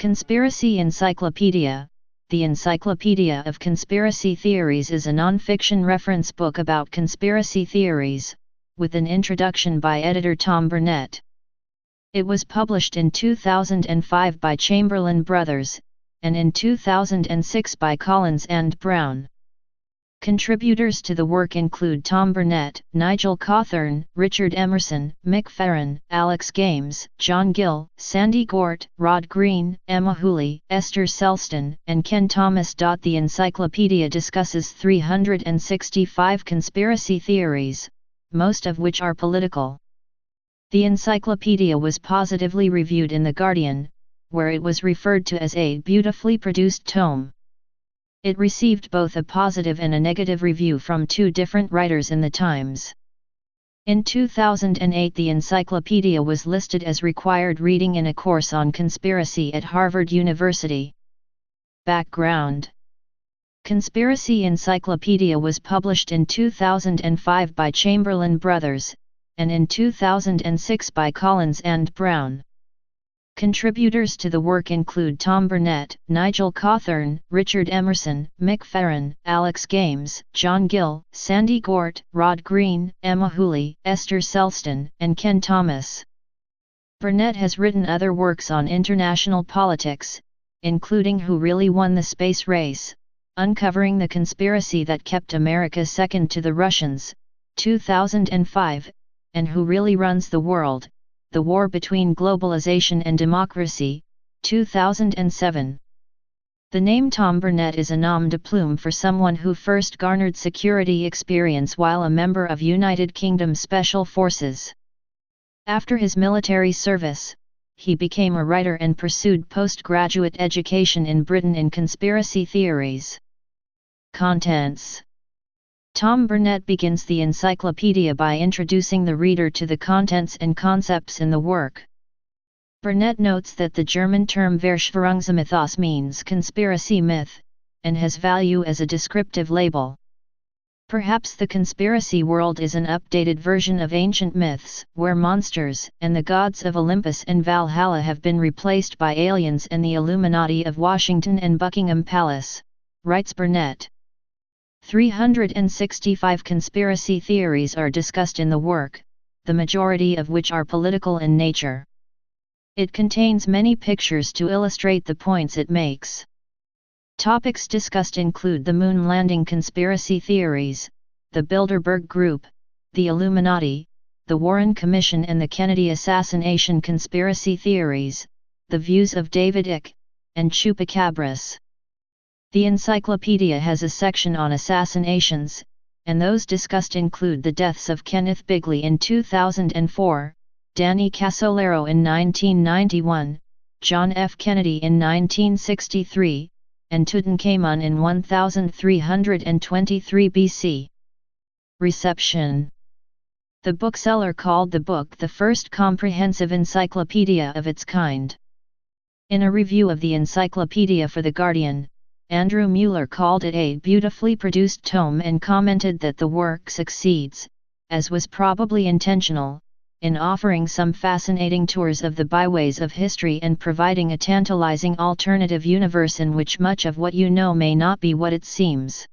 Conspiracy Encyclopedia. The Encyclopedia of Conspiracy Theories is a non-fiction reference book about conspiracy theories, with an introduction by editor Thom Burnett. It was published in 2005 by Chamberlain Bros, and in 2006 by Collins and Brown. Contributors to the work include Thom Burnett, Nigel Cawthorne, Richard Emerson, Mick Farren, Alex Games, John Gill, Sandy Gort, Rod Green, Emma Hooley, Esther Selsdon, and Kenn Thomas.The. The encyclopedia discusses 365 conspiracy theories, most of which are political. The encyclopedia was positively reviewed in The Guardian, where it was referred to as a beautifully produced tome. It received both a positive and a negative review from two different writers in the Times. In 2008, the encyclopedia was listed as required reading in a course on conspiracy at Harvard University. Background: Conspiracy Encyclopedia was published in 2005 by Chamberlain Bros, and in 2006 by Collins and Brown. Contributors to the work include Thom Burnett, Nigel Cawthorne, Richard Emerson, Mick Farren, Alex Games, John Gill, Sandy Gort, Rod Green, Emma Hooley, Esther Selsdon, and Kenn Thomas. Burnett has written other works on international politics, including Who Really Won the Space Race, Uncovering the Conspiracy That Kept America Second to the Russians, 2005, and Who Really Runs the World? The War Between Globalization and Democracy, 2007. The name Thom Burnett is a nom de plume for someone who first garnered security experience while a member of United Kingdom Special Forces. After his military service, he became a writer and pursued postgraduate education in Britain in conspiracy theories. Contents: Thom Burnett begins the encyclopedia by introducing the reader to the contents and concepts in the work. Burnett notes that the German term Verschwörungsmythos means conspiracy myth, and has value as a descriptive label. Perhaps the conspiracy world is an updated version of ancient myths, where monsters and the gods of Olympus and Valhalla have been replaced by aliens and the Illuminati of Washington and Buckingham Palace, writes Burnett. 365 conspiracy theories are discussed in the work, the majority of which are political in nature. It contains many pictures to illustrate the points it makes. Topics discussed include the moon landing conspiracy theories, the Bilderberg Group, the Illuminati, the Warren Commission and the Kennedy assassination conspiracy theories, the views of David Icke, and chupacabras. The encyclopedia has a section on assassinations, and those discussed include the deaths of Kenneth Bigley in 2004, Danny Casolaro in 1991, John F. Kennedy in 1963, and Tutankhamun in 1323 BC. Reception: The bookseller called the book the first comprehensive encyclopedia of its kind. In a review of the encyclopedia for The Guardian, Andrew Mueller called it a beautifully produced tome and commented that the work succeeds, as was probably intentional, in offering some fascinating tours of the byways of history and providing a tantalizing alternative universe in which much of what you know may not be what it seems.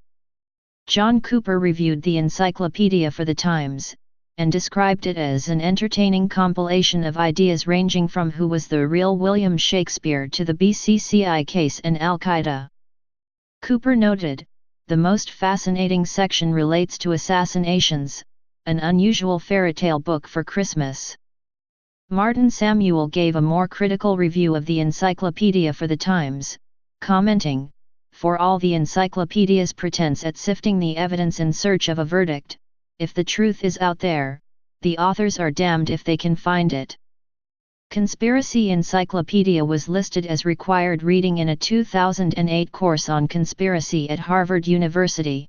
John Cooper reviewed the encyclopedia for The Times, and described it as an entertaining compilation of ideas ranging from who was the real William Shakespeare to the BCCI case and Al-Qaeda. Cooper noted, the most fascinating section relates to assassinations, an unusual fairytale book for Christmas. Martin Samuel gave a more critical review of the encyclopedia for The Times, commenting, "For all the encyclopedia's pretense at sifting the evidence in search of a verdict, if the truth is out there, the authors are damned if they can find it." Conspiracy Encyclopedia was listed as required reading in a 2008 course on conspiracy at Harvard University.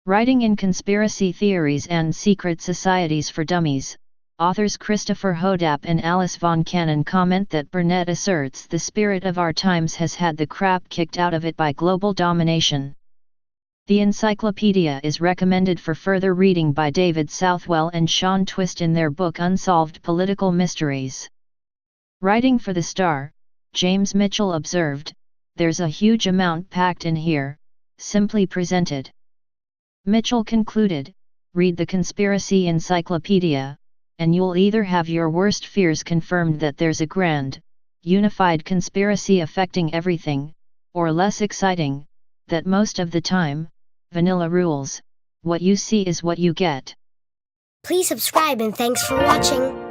Writing in Conspiracy Theories and Secret Societies for Dummies, authors Christopher Hodap and Alice von Cannon comment that Burnett asserts the spirit of our times has had the crap kicked out of it by global domination. The encyclopedia is recommended for further reading by David Southwell and Sean Twist in their book Unsolved Political Mysteries. Writing for The Star, James Mitchell observed, "There's a huge amount packed in here, simply presented." Mitchell concluded, "Read the Conspiracy Encyclopedia, and you'll either have your worst fears confirmed that there's a grand, unified conspiracy affecting everything, or less exciting, that most of the time, vanilla rules, what you see is what you get." Please subscribe and thanks for watching.